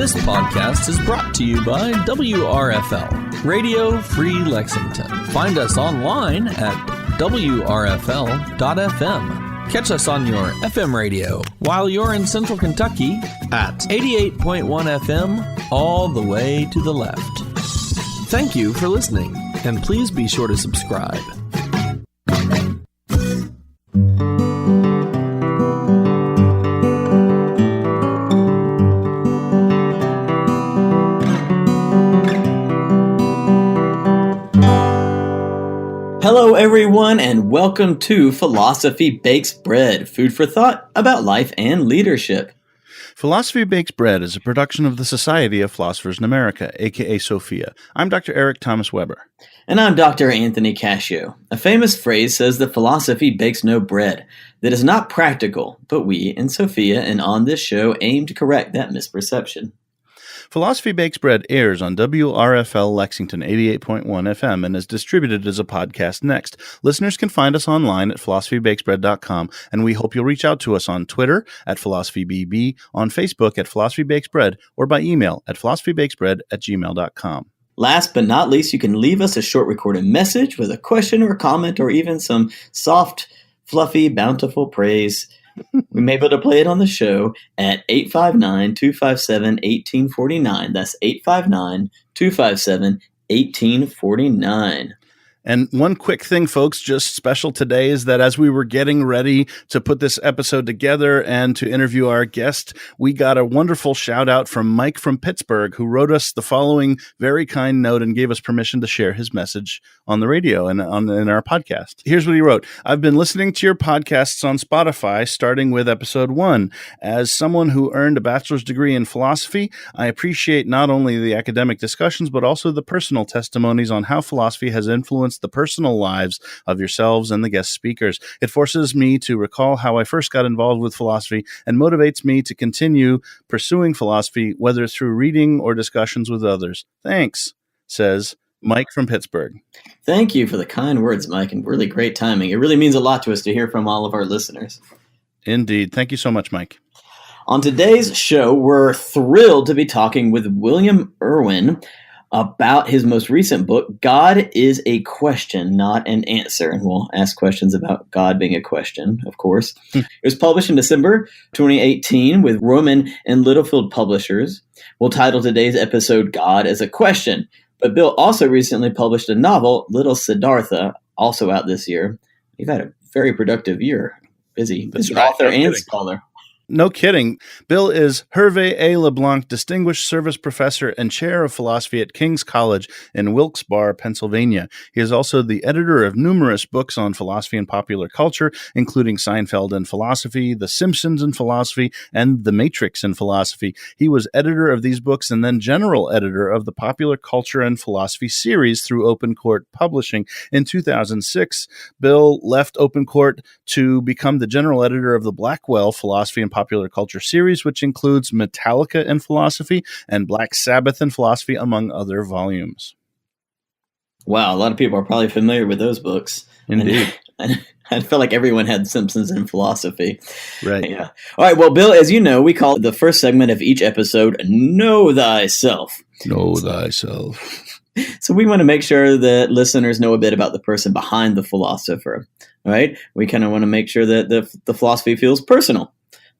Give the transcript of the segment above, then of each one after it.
This podcast is brought to you by WRFL, Radio Free Lexington. Find us online at wrfl.fm. Catch us on your FM radio while you're in Central Kentucky at 88.1 FM, all the way to the left. Thank you for listening, and please be sure to subscribe. Hello, everyone, and welcome to Philosophy Bakes Bread, food for thought about life and leadership. Philosophy Bakes Bread is a production of the Society of Philosophers in America, aka SOPHIA. I'm Dr. Eric Thomas Weber. And I'm Dr. Anthony Cashio. A famous phrase says that philosophy bakes no bread. That is not practical, but we in SOPHIA and on this show aim to correct that misperception. Philosophy Bakes Bread airs on WRFL Lexington 88.1 FM and is distributed as a podcast next. Listeners can find us online at philosophybakesbread.com, and we hope you'll reach out to us on Twitter at philosophybb, on Facebook at philosophybakesbread, or by email at philosophybakesbread@gmail.com. Last but not least, you can leave us a short recorded message with a question or comment or even some soft, fluffy, bountiful praise. We may be able to play it on the show at 859-257-1849. That's 859-257-1849. And one quick thing, folks, just special today is that as we were getting ready to put this episode together and to interview our guest, we got a wonderful shout out from Mike from Pittsburgh, who wrote us the following very kind note and gave us permission to share his message on the radio and in our podcast. Here's what he wrote. I've been listening to your podcasts on Spotify, starting with episode 1. As someone who earned a bachelor's degree in philosophy, I appreciate not only the academic discussions, but also the personal testimonies on how philosophy has influenced the personal lives of yourselves and the guest speakers. It forces me to recall how I first got involved with philosophy and motivates me to continue pursuing philosophy, whether through reading or discussions with others. Thanks, says Mike from Pittsburgh. Thank you for the kind words, Mike, and really great timing. It really means a lot to us to hear from all of our listeners. Indeed. Thank you so much, Mike. On today's show, we're thrilled to be talking with William Irwin about his most recent book, God is a Question, Not an Answer. And we'll ask questions about God being a question, of course. It was published in December 2018 with Rowman and Littlefield Publishers. We'll title today's episode, God is a Question. But Bill also recently published a novel, Little Siddartha, also out this year. You've had a very productive year. Busy author and scholar. No kidding. Bill is Herve A. LeBlanc Distinguished Service Professor and Chair of Philosophy at King's College in Wilkes-Barre, Pennsylvania. He is also the editor of numerous books on philosophy and popular culture, including Seinfeld and Philosophy, The Simpsons and Philosophy, and The Matrix and Philosophy. He was editor of these books and then general editor of the Popular Culture and Philosophy series through Open Court Publishing. In 2006, Bill left Open Court to become the general editor of the Blackwell Philosophy and Popular Culture series, which includes Metallica and Philosophy and Black Sabbath and Philosophy, among other volumes. Wow, a lot of people are probably familiar with those books. Indeed. And I feel like everyone had Simpsons and Philosophy. Right. Yeah. All right, well, Bill, as you know, we call the first segment of each episode, Know Thyself. Know Thyself. So we want to make sure that listeners know a bit about the person behind the philosopher, right? We kind of want to make sure that the philosophy feels personal.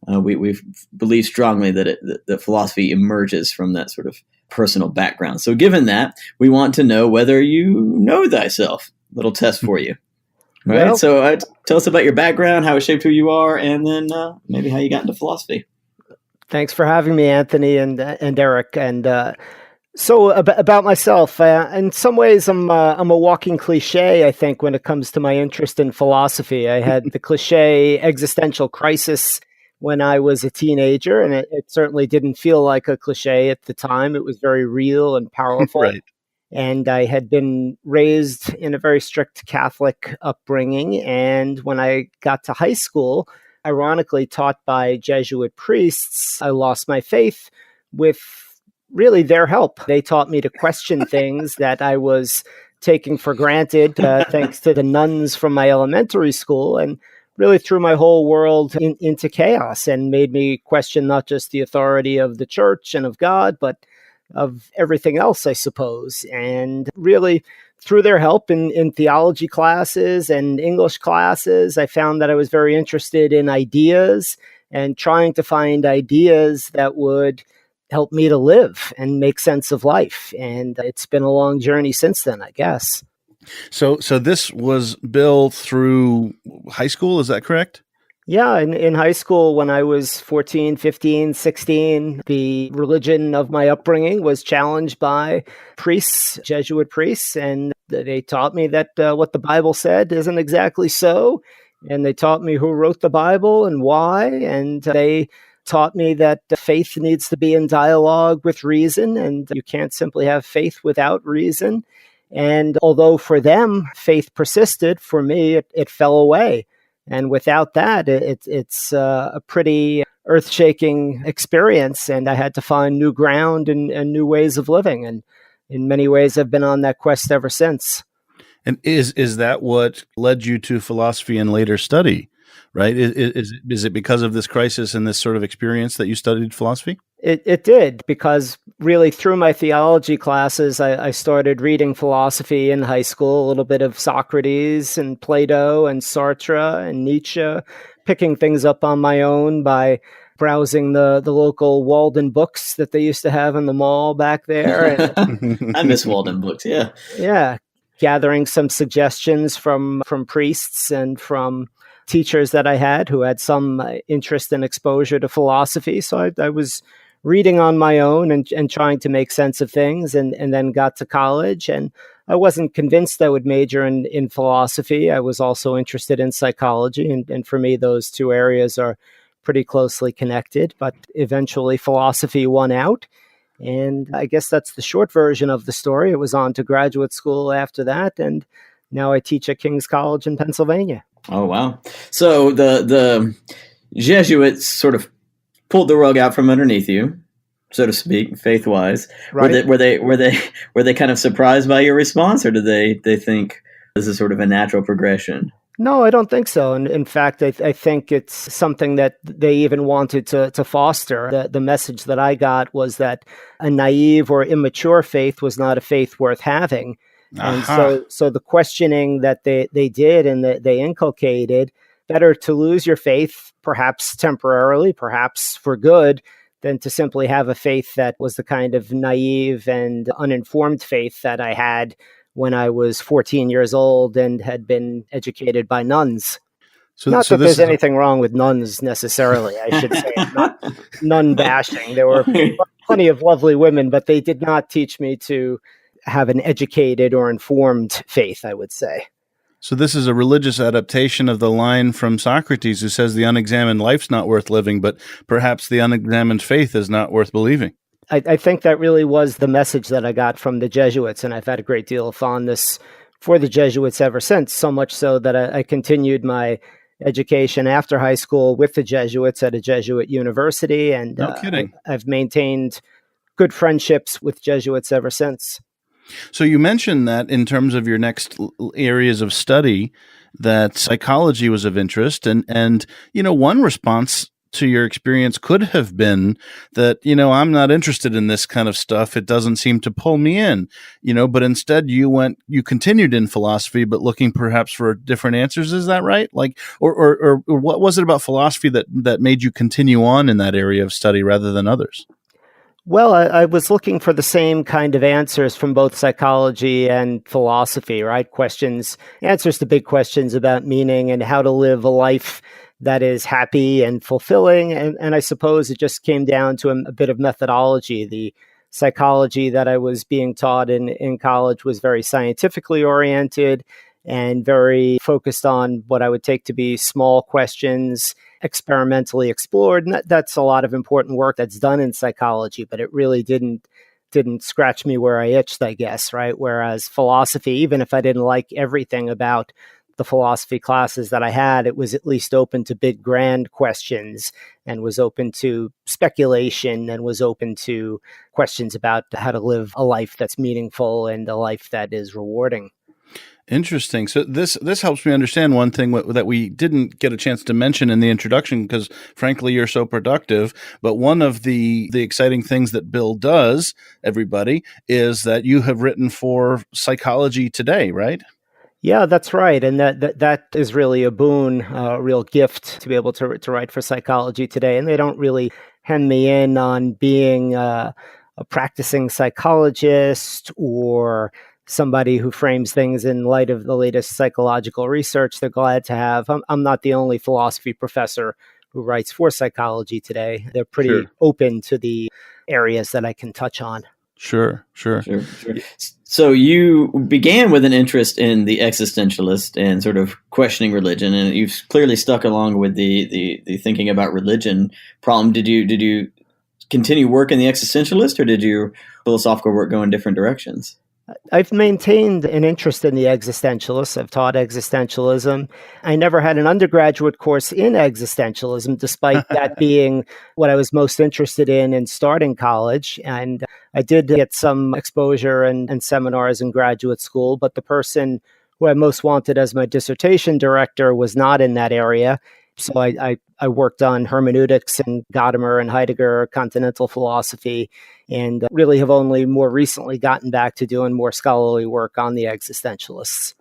We believe strongly that that philosophy emerges from that sort of personal background. So given that, we want to know whether you know thyself. Little test for you. Right? Well, so tell us about your background, how it shaped who you are, and then maybe how you got into philosophy. Thanks for having me, Anthony and Eric. And so about myself, in some ways, I'm a walking cliche, I think, when it comes to my interest in philosophy. I had the cliche existential crisis when I was a teenager, and it certainly didn't feel like a cliche at the time. It was very real and powerful. Right. And I had been raised in a very strict Catholic upbringing. And when I got to high school, ironically taught by Jesuit priests, I lost my faith with really their help. They taught me to question things that I was taking for granted, thanks to the nuns from my elementary school. And really threw my whole world into chaos and made me question not just the authority of the church and of God, but of everything else, I suppose. And really, through their help in theology classes and English classes, I found that I was very interested in ideas and trying to find ideas that would help me to live and make sense of life. And it's been a long journey since then, I guess. So this was Bill through high school, is that correct? Yeah, in high school, when I was 14, 15, 16, the religion of my upbringing was challenged by priests, Jesuit priests, and they taught me that what the Bible said isn't exactly so. And they taught me who wrote the Bible and why. And they taught me that faith needs to be in dialogue with reason, and you can't simply have faith without reason. And although for them, faith persisted, for me, it fell away. And without that, it's a pretty earth-shaking experience. And I had to find new ground and new ways of living. And in many ways, I've been on that quest ever since. And is that what led you to philosophy and later study, right? Is it because of this crisis and this sort of experience that you studied philosophy? It did, because really through my theology classes, I started reading philosophy in high school, a little bit of Socrates and Plato and Sartre and Nietzsche, picking things up on my own by browsing the local Walden books that they used to have in the mall back there. And I miss Walden books, yeah. Yeah, gathering some suggestions from priests and from teachers that I had who had some interest and exposure to philosophy. So I was reading on my own and trying to make sense of things, and then got to college. And I wasn't convinced I would major in philosophy. I was also interested in psychology. And for me, those two areas are pretty closely connected. But eventually, philosophy won out. And I guess that's the short version of the story. It was on to graduate school after that. And now I teach at King's College in Pennsylvania. Oh, wow. So the Jesuits sort of pulled the rug out from underneath you, so to speak, faith-wise. Right. Were they kind of surprised by your response, or did they think this is sort of a natural progression? No, I don't think so. And in fact, I think it's something that they even wanted to foster. The message that I got was that a naive or immature faith was not a faith worth having. And so the questioning that they did and that they inculcated, better to lose your faith, perhaps temporarily, perhaps for good, than to simply have a faith that was the kind of naive and uninformed faith that I had when I was 14 years old and had been educated by nuns. Not that there's anything wrong with nuns necessarily, I should say. Not nun bashing. There were plenty of lovely women, but they did not teach me to have an educated or informed faith, I would say. So this is a religious adaptation of the line from Socrates who says the unexamined life's not worth living, but perhaps the unexamined faith is not worth believing. I think that really was the message that I got from the Jesuits, and I've had a great deal of fondness for the Jesuits ever since, so much so that I continued my education after high school with the Jesuits at a Jesuit university, and no kidding. I've maintained good friendships with Jesuits ever since. So you mentioned that in terms of your next areas of study, that psychology was of interest, and one response to your experience could have been that, I'm not interested in this kind of stuff. It doesn't seem to pull me in, but instead you continued in philosophy, but looking perhaps for different answers. Is that right? Like, or what was it about philosophy that made you continue on in that area of study rather than others? Well, I was looking for the same kind of answers from both psychology and philosophy, right? Answers to big questions about meaning and how to live a life that is happy and fulfilling. And I suppose it just came down to a bit of methodology. The psychology that I was being taught in college was very scientifically oriented and very focused on what I would take to be small questions, experimentally explored. And that's a lot of important work that's done in psychology, but it really didn't scratch me where I itched, I guess, right? Whereas philosophy, even if I didn't like everything about the philosophy classes that I had, it was at least open to big, grand questions and was open to speculation and was open to questions about how to live a life that's meaningful and a life that is rewarding. Interesting. So this helps me understand one thing that we didn't get a chance to mention in the introduction because, frankly, you're so productive. But one of the exciting things that Bill does, everybody, is that you have written for Psychology Today, right? Yeah, that's right, and that is really a boon, a real gift to be able to write for Psychology Today. And they don't really hem me in on being a practicing psychologist or somebody who frames things in light of the latest psychological research. They're glad to have. I'm not the only philosophy professor who writes for Psychology Today. They're pretty open to the areas that I can touch on. Sure. So you began with an interest in the existentialist and sort of questioning religion, and you've clearly stuck along with the thinking about religion problem. Did you continue work in the existentialist, or did your philosophical work go in different directions? I've maintained an interest in the existentialists. I've taught existentialism. I never had an undergraduate course in existentialism, despite that being what I was most interested in starting college. And I did get some exposure and seminars in graduate school, but the person who I most wanted as my dissertation director was not in that area. So I worked on hermeneutics and Gadamer and Heidegger, continental philosophy, and really have only more recently gotten back to doing more scholarly work on the existentialists.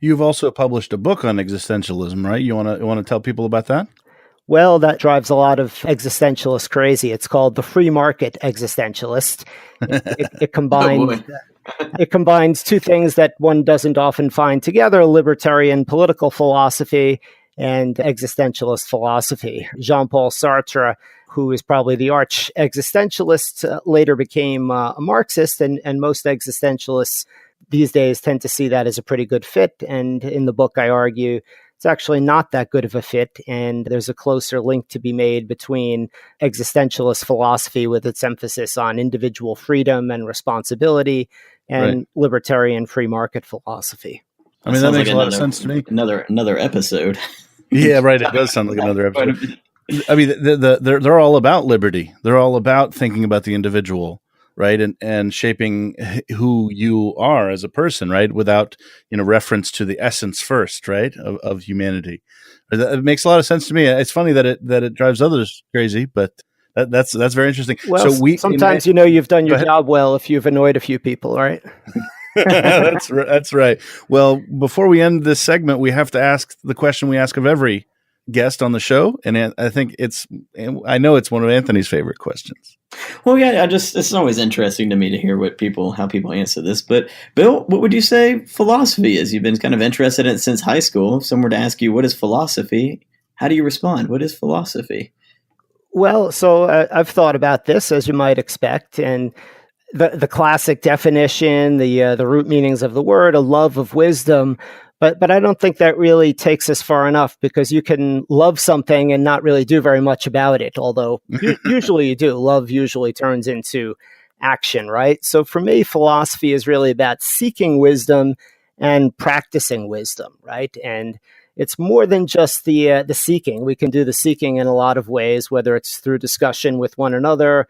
You've also published a book on existentialism, right? You want to tell people about that? Well, that drives a lot of existentialists crazy. It's called The Free Market Existentialist. It combines... It combines two things that one doesn't often find together: libertarian political philosophy and existentialist philosophy. Jean-Paul Sartre, who is probably the arch existentialist, later became a Marxist, and most existentialists these days tend to see that as a pretty good fit. And in the book, I argue it's actually not that good of a fit, and there's a closer link to be made between existentialist philosophy with its emphasis on individual freedom and responsibility and libertarian free market philosophy. I mean, that makes a lot of sense to me. Another episode. Yeah, right. It does sound like another episode. I mean, they're all about liberty. They're all about thinking about the individual, right, and shaping who you are as a person, right, without reference to the essence first, right, of humanity. It makes a lot of sense to me. It's funny that it drives others crazy, but that's very interesting. Well, so sometimes you've done your job well if you've annoyed a few people, right? That's right. Well, before we end this segment, we have to ask the question we ask of every guest on the show, and I know it's one of Anthony's favorite questions. Well, yeah, it's always interesting to me to hear how people answer this. But Bill, what would you say philosophy is? You've been kind of interested in it since high school. If someone were to ask you, what is philosophy? How do you respond? What is philosophy? Well, so I've thought about this, as you might expect, and the classic definition, the root meanings of the word, a love of wisdom. But I don't think that really takes us far enough, because you can love something and not really do very much about it, although usually you do. Love usually turns into action, right? So for me, philosophy is really about seeking wisdom and practicing wisdom, right? And it's more than just the seeking. We can do the seeking in a lot of ways, whether it's through discussion with one another,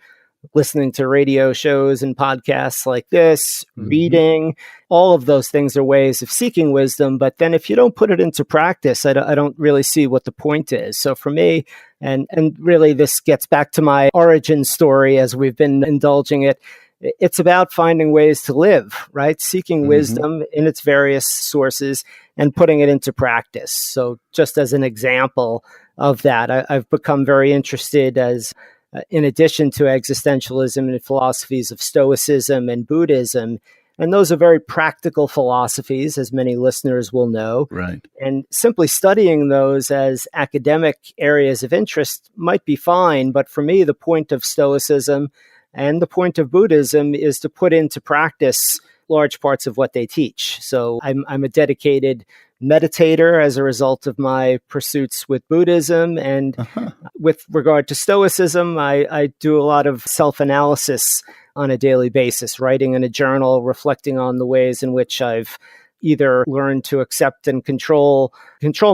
listening to radio shows and podcasts like this, reading. All of those things are ways of seeking wisdom. But then if you don't put it into practice, I don't really see what the point is. So for me, and really this gets back to my origin story as we've been indulging it, it's about finding ways to live, right? Seeking wisdom in its various sources and putting it into practice. So just as an example of that, I've become very interested in addition to existentialism and philosophies of Stoicism and Buddhism. And those are very practical philosophies, as many listeners will know. Right. And simply studying those as academic areas of interest might be fine. But for me, the point of Stoicism and the point of Buddhism is to put into practice large parts of what they teach. So I'm a dedicated meditator as a result of my pursuits with Buddhism. And with regard to Stoicism, I do a lot of self-analysis on a daily basis, writing in a journal, reflecting on the ways in which I've either learned to accept and control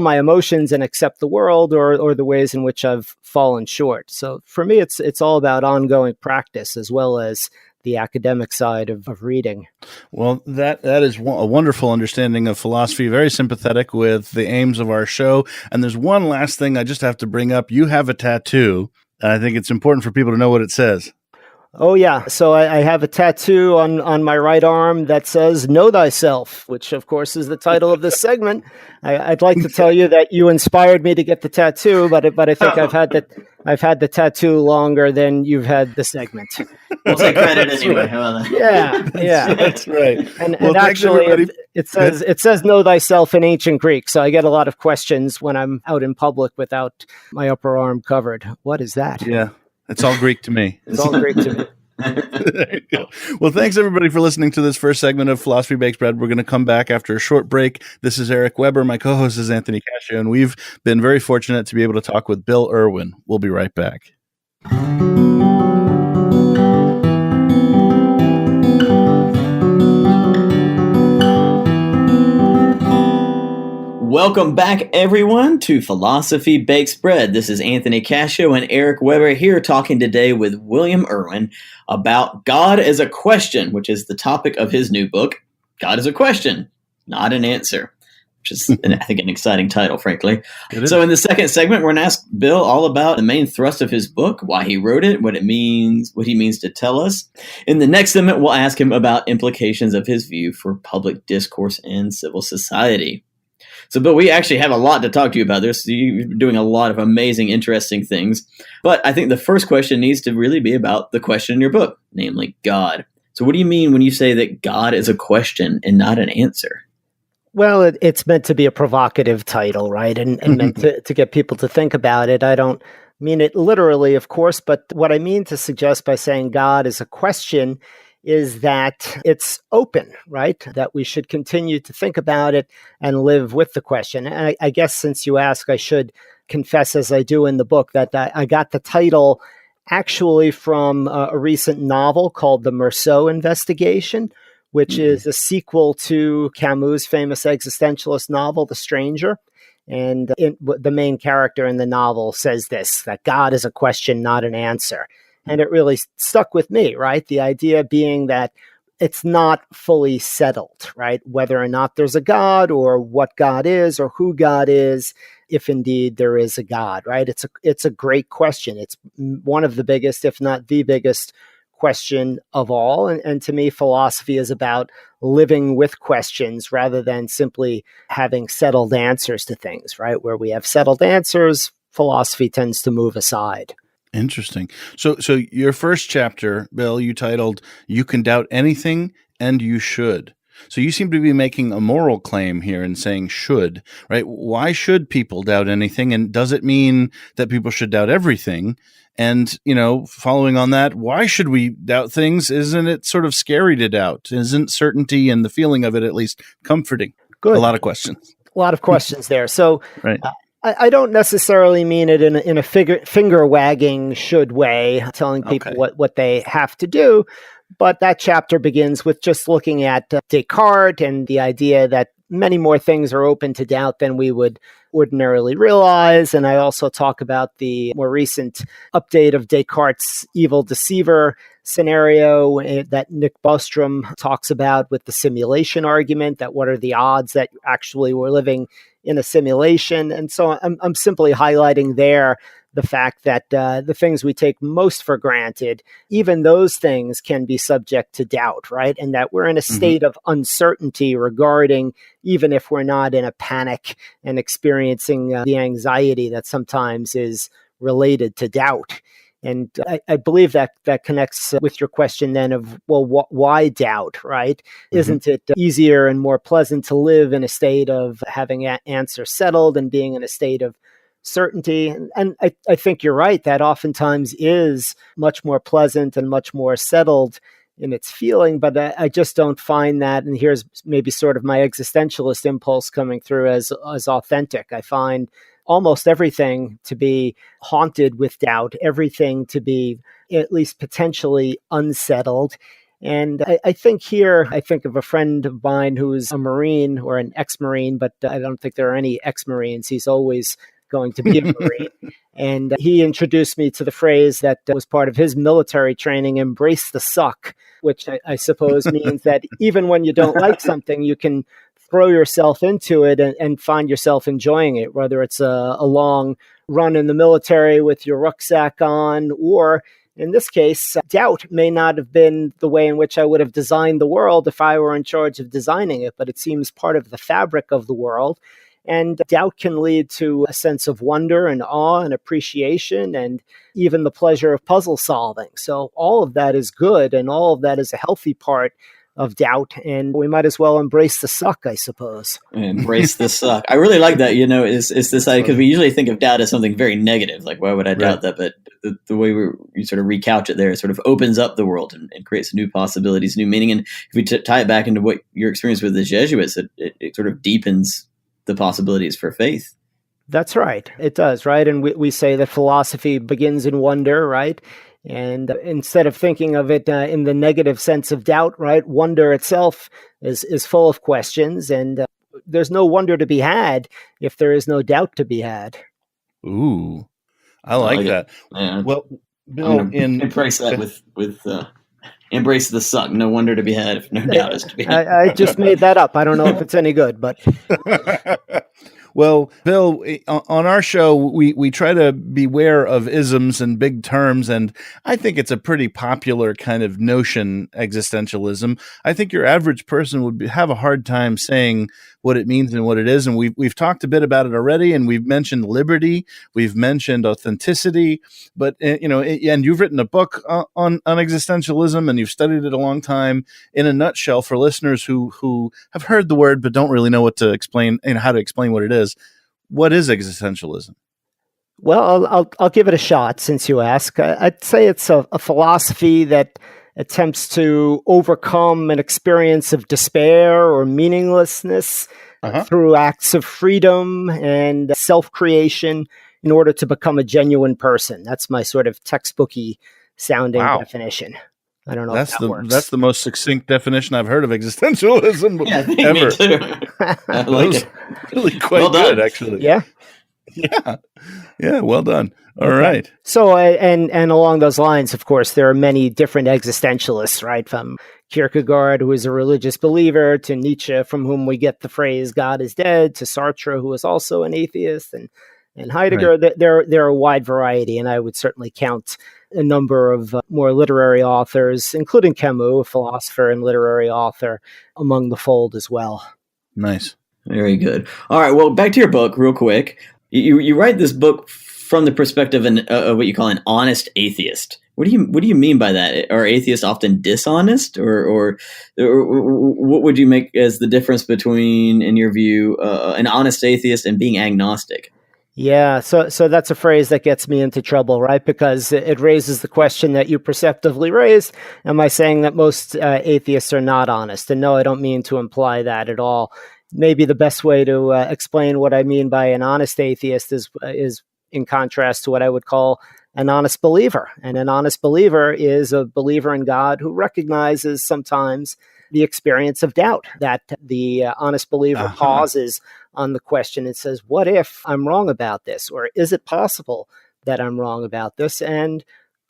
my emotions and accept the world, or the ways in which I've fallen short. So for me, it's all about ongoing practice as well as the academic side of reading. Well, that is a wonderful understanding of philosophy, very sympathetic with the aims of our show. And there's one last thing I just have to bring up. You have a tattoo, and I think it's important for people to know what it says. Oh, yeah. So I have a tattoo on my right arm that says, "Know Thyself," which, of course, is the title of this segment. I'd like to tell you that you inspired me to get the tattoo, but I think I've had the tattoo longer than you've had the segment. We'll take credit anyway. How about that? Yeah. That's right. And actually, it says "Know Thyself" in ancient Greek. So I get a lot of questions when I'm out in public without my upper arm covered. What is that? Yeah. It's all Greek to me. It's all Greek to me. There you go. Well, thanks everybody for listening to this first segment of Philosophy Bakes Bread. We're going to come back after a short break. This is Eric Weber. My co-host is Anthony Cashio, and we've been very fortunate to be able to talk with Bill Irwin. We'll be right back. Welcome back, everyone, to Philosophy Bakes Bread. This is Anthony Cashio and Eric Weber here talking today with William Irwin about God as a Question, which is the topic of his new book, God is a Question, Not an Answer, which is, I think, an exciting title, frankly. So in the second segment, we're going to ask Bill all about the main thrust of his book, why he wrote it, what he means to tell us. In the next segment, we'll ask him about implications of his view for public discourse and civil society. So, Bill, we actually have a lot to talk to you about. You're doing a lot of amazing, interesting things. But I think the first question needs to really be about the question in your book, namely God. So what do you mean when you say that God is a question and not an answer? Well, it's meant to be a provocative title, right? And meant to get people to think about it. I don't mean it literally, of course, but what I mean to suggest by saying God is a question is that it's open, right? That we should continue to think about it and live with the question. And I guess since you ask, I should confess, as I do in the book, that I got the title actually from a recent novel called The Meursault Investigation, which is a sequel to Camus' famous existentialist novel, The Stranger. And the main character in the novel says this, that God is a question, not an answer. And it really stuck with me, right? The idea being that it's not fully settled, right? Whether or not there's a God or what God is or who God is, if indeed there is a God, right? It's a great question. It's one of the biggest, if not the biggest question of all. And to me, philosophy is about living with questions rather than simply having settled answers to things, right? Where we have settled answers, philosophy tends to move aside. Interesting. So your first chapter, Bill, you titled, "You Can Doubt Anything and You Should." So you seem to be making a moral claim here and saying should, right? Why should people doubt anything? And does it mean that people should doubt everything? And, following on that, why should we doubt things? Isn't it sort of scary to doubt? Isn't certainty and the feeling of it at least comforting? Good. A lot of questions. A lot of questions there. So right. I don't necessarily mean it in a finger wagging should way, telling people what they have to do. But that chapter begins with just looking at Descartes and the idea that many more things are open to doubt than we would ordinarily realize. And I also talk about the more recent update of Descartes' evil deceiver scenario that Nick Bostrom talks about with the simulation argument, that what are the odds that actually we're living in a simulation. And so I'm simply highlighting there the fact that the things we take most for granted, even those things can be subject to doubt, right? And that we're in a state of uncertainty regarding, even if we're not in a panic and experiencing the anxiety that sometimes is related to doubt. And I believe that connects with your question then of, well, why doubt, right? Isn't it easier and more pleasant to live in a state of having answers settled and being in a state of certainty? And I think you're right. That oftentimes is much more pleasant and much more settled in its feeling, but I just don't find that, and here's maybe sort of my existentialist impulse coming through, as authentic. I find almost everything to be haunted with doubt, everything to be at least potentially unsettled. And I think of a friend of mine who's a Marine or an ex-Marine, but I don't think there are any ex-Marines. He's always going to be a Marine. And he introduced me to the phrase that was part of his military training, embrace the suck, which I suppose means that even when you don't like something, you can throw yourself into it and find yourself enjoying it, whether it's a long run in the military with your rucksack on, or in this case, doubt may not have been the way in which I would have designed the world if I were in charge of designing it, but it seems part of the fabric of the world. And doubt can lead to a sense of wonder and awe and appreciation and even the pleasure of puzzle solving. So all of that is good, and all of that is a healthy part of doubt, and we might as well embrace the suck, I suppose. Embrace the suck. I really like that, is this idea, because we usually think of doubt as something very negative, like why would I doubt that? But the way you sort of recouch it there, it sort of opens up the world and creates new possibilities, new meaning. And if we tie it back into what your experience with the Jesuits, it sort of deepens the possibilities for faith. That's right. It does, right? And we say that philosophy begins in wonder, right? And instead of thinking of it in the negative sense of doubt, right, wonder itself is full of questions, and there's no wonder to be had if there is no doubt to be had. Ooh, I like that. Yeah. Well, Bill, embrace that with embrace the suck. No wonder to be had if no doubt is to be had. I just made that up. I don't know if it's any good, but. Well, Bill, on our show, we try to beware of isms and big terms, and I think it's a pretty popular kind of notion, existentialism. I think your average person would have a hard time saying what it means and what it is, and we've talked a bit about it already, and we've mentioned liberty, we've mentioned authenticity, but and you've written a book on existentialism, and you've studied it a long time. In a nutshell, for listeners who have heard the word but don't really know what to explain and how to explain what it is, what is existentialism? Well, I'll give it a shot since you ask. I'd say it's a philosophy that attempts to overcome an experience of despair or meaninglessness through acts of freedom and self-creation in order to become a genuine person. That's my sort of textbooky sounding definition. I don't know if that works. That's the most succinct definition I've heard of existentialism ever. Me too. I like it. Really quite good, actually. Yeah. Yeah, well done. All right. So, and along those lines, of course, there are many different existentialists, right? From Kierkegaard, who is a religious believer, to Nietzsche, from whom we get the phrase "God is dead," to Sartre, who is also an atheist, and Heidegger. Right. There are a wide variety, and I would certainly count a number of more literary authors, including Camus, a philosopher and literary author, among the fold as well. Nice. Very good. All right. Well, back to your book real quick. You write this book from the perspective of what you call an honest atheist. What do you mean by that? Are atheists often dishonest, or what would you make as the difference between, in your view, an honest atheist and being agnostic? Yeah, so that's a phrase that gets me into trouble, right? Because it raises the question that you perceptively raised. Am I saying that most atheists are not honest? And no, I don't mean to imply that at all. Maybe the best way to explain what I mean by an honest atheist is in contrast to what I would call an honest believer. And an honest believer is a believer in God who recognizes sometimes the experience of doubt, that the honest believer pauses on the question and says, what if I'm wrong about this? Or is it possible that I'm wrong about this? And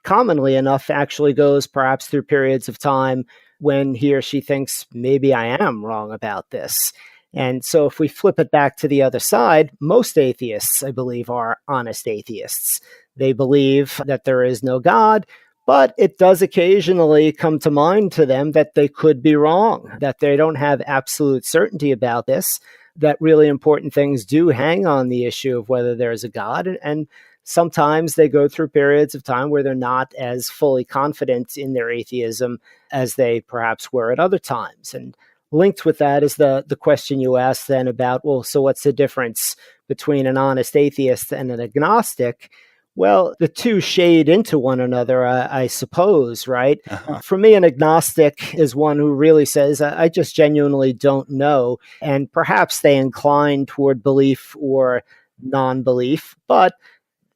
commonly enough actually goes perhaps through periods of time when he or she thinks, maybe I am wrong about this. And so if we flip it back to the other side, most atheists, I believe, are honest atheists. They believe that there is no God, but it does occasionally come to mind to them that they could be wrong, that they don't have absolute certainty about this, that really important things do hang on the issue of whether there is a God. And sometimes they go through periods of time where they're not as fully confident in their atheism as they perhaps were at other times. And linked with that is the question you asked then about, well, so what's the difference between an honest atheist and an agnostic? Well, the two shade into one another, I suppose, right? For me, an agnostic is one who really says, I just genuinely don't know. And perhaps they incline toward belief or non-belief. But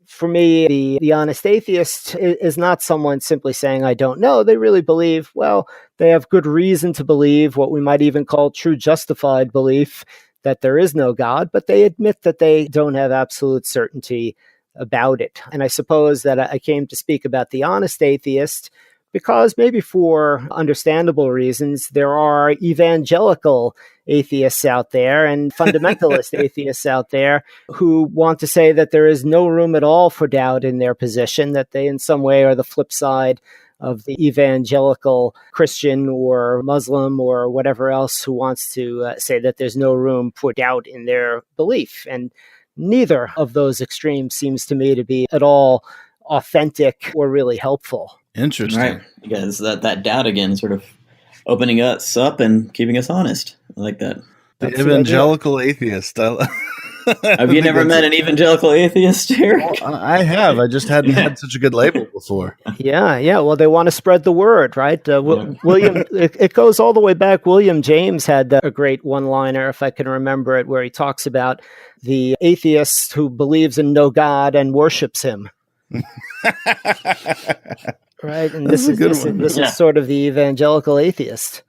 for me, the honest atheist is not someone simply saying, I don't know. They really believe, well, they have good reason to believe, what we might even call true justified belief, that there is no God, but they admit that they don't have absolute certainty about it. And I suppose that I came to speak about the honest atheist because, maybe for understandable reasons, there are evangelical atheists out there and fundamentalist atheists out there who want to say that there is no room at all for doubt in their position, that they in some way are the flip side of the evangelical Christian or Muslim or whatever else who wants to say that there's no room for doubt in their belief. And neither of those extremes seems to me to be at all authentic or really helpful. Interesting. Right. Because that doubt again, sort of opening us up and keeping us honest. I like that. The evangelical atheist. Have you never met an evangelical atheist, Eric? Well, I have. I just hadn't had such a good label before. Yeah. Well, they want to spread the word, right? William, it goes all the way back. William James had a great one-liner, if I can remember it, where he talks about the atheist who believes in no God and worships him. Right, and this is sort of the evangelical atheist.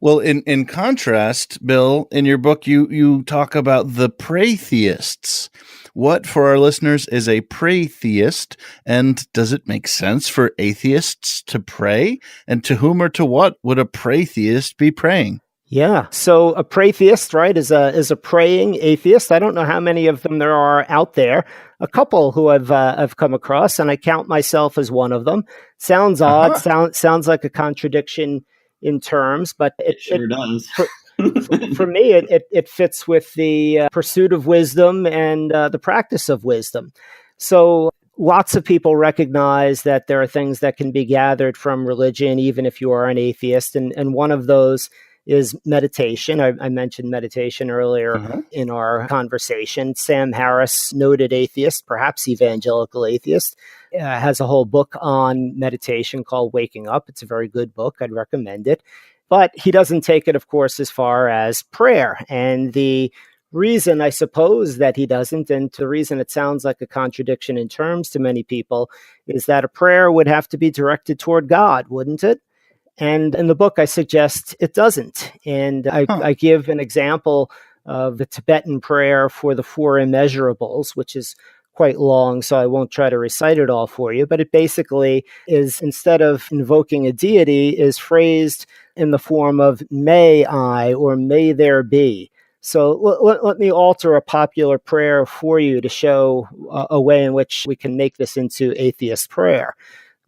Well, in contrast, Bill, in your book, you talk about the pray-theists. What, for our listeners, is a pray-theist, and does it make sense for atheists to pray? And to whom or to what would a pray-theist be praying? Yeah, so a pray-theist, right, is a praying atheist. I don't know how many of them there are out there. A couple who I've come across, and I count myself as one of them. Sounds odd. Sounds like a contradiction in terms, but it sure does. For me, it fits with the pursuit of wisdom and the practice of wisdom. So lots of people recognize that there are things that can be gathered from religion, even if you are an atheist, and one of those is meditation. I mentioned meditation earlier in our conversation. Sam Harris, noted atheist, perhaps evangelical atheist, has a whole book on meditation called Waking Up. It's a very good book. I'd recommend it. But he doesn't take it, of course, as far as prayer. And the reason, I suppose, that he doesn't, and the reason it sounds like a contradiction in terms to many people, is that a prayer would have to be directed toward God, wouldn't it? And in the book, I suggest it doesn't. And I give an example of the Tibetan prayer for the four immeasurables, which is quite long, so I won't try to recite it all for you. But it basically is, instead of invoking a deity, is phrased in the form of may I or may there be. So let me alter a popular prayer for you to show a way in which we can make this into atheist prayer.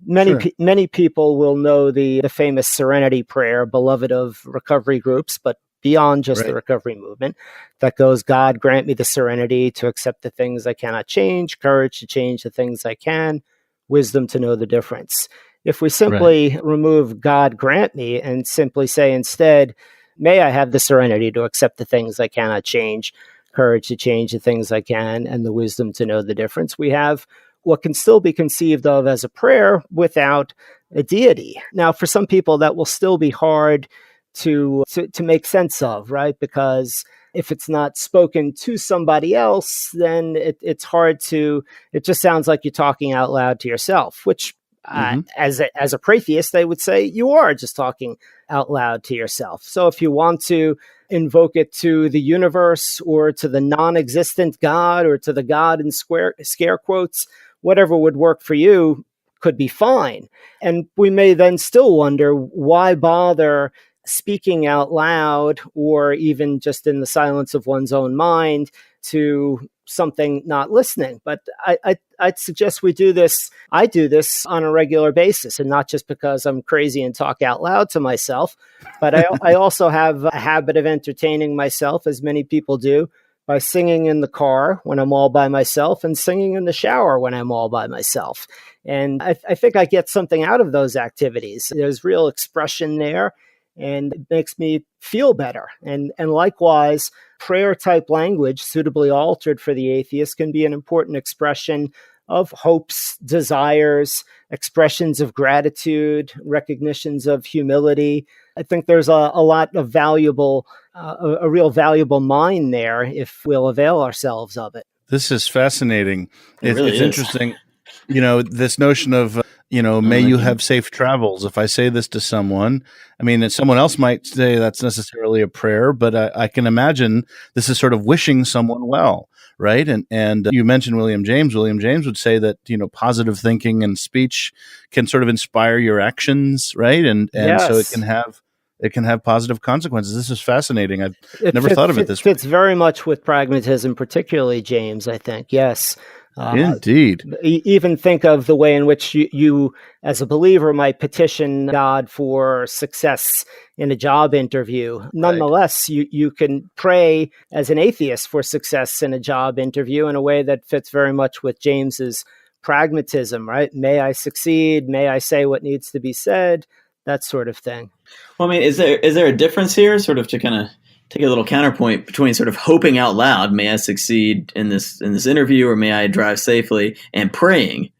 Many people will know the famous Serenity Prayer, beloved of recovery groups, but beyond just the recovery movement, that goes, God, grant me the serenity to accept the things I cannot change, courage to change the things I can, wisdom to know the difference. If we simply remove God, grant me, and simply say instead, may I have the serenity to accept the things I cannot change, courage to change the things I can, and the wisdom to know the difference, we have what can still be conceived of as a prayer without a deity. Now, for some people, that will still be hard to make sense of, right? Because if it's not spoken to somebody else, then it's hard to, it just sounds like you're talking out loud to yourself, which as a pray-theist, they would say you are just talking out loud to yourself. So if you want to invoke it to the universe or to the non-existent God or to the God in scare quotes, whatever would work for you could be fine. And we may then still wonder, why bother speaking out loud or even just in the silence of one's own mind to something not listening? But I'd suggest we do this. I do this on a regular basis, and not just because I'm crazy and talk out loud to myself, but I also have a habit of entertaining myself, as many people do, by singing in the car when I'm all by myself and singing in the shower when I'm all by myself. And I think I get something out of those activities. There's real expression there, and it makes me feel better. And likewise, prayer-type language, suitably altered for the atheist, can be an important expression of hopes, desires, expressions of gratitude, recognitions of humility. I think there's a lot of valuable, a real valuable mine there if we'll avail ourselves of it. This is fascinating. It really it's is interesting. this notion of, may you have safe travels. If I say this to someone, I mean, someone else might say that's necessarily a prayer, but I can imagine this is sort of wishing someone well, right? And you mentioned William James. William James would say that, positive thinking and speech can sort of inspire your actions, right? And Yes. so it can have positive consequences. This is fascinating. I've never thought of it this way. It fits very much with pragmatism, particularly James, I think. Yes. Indeed. Even think of the way in which you, as a believer, might petition God for success in a job interview. Nonetheless, you can pray as an atheist for success in a job interview in a way that fits very much with James's pragmatism, right? May I succeed? May I say what needs to be said? That sort of thing. Well, I mean, is there a difference here, sort of, to kind of take a little counterpoint between sort of hoping out loud, may I succeed in this interview, or may I drive safely, and praying,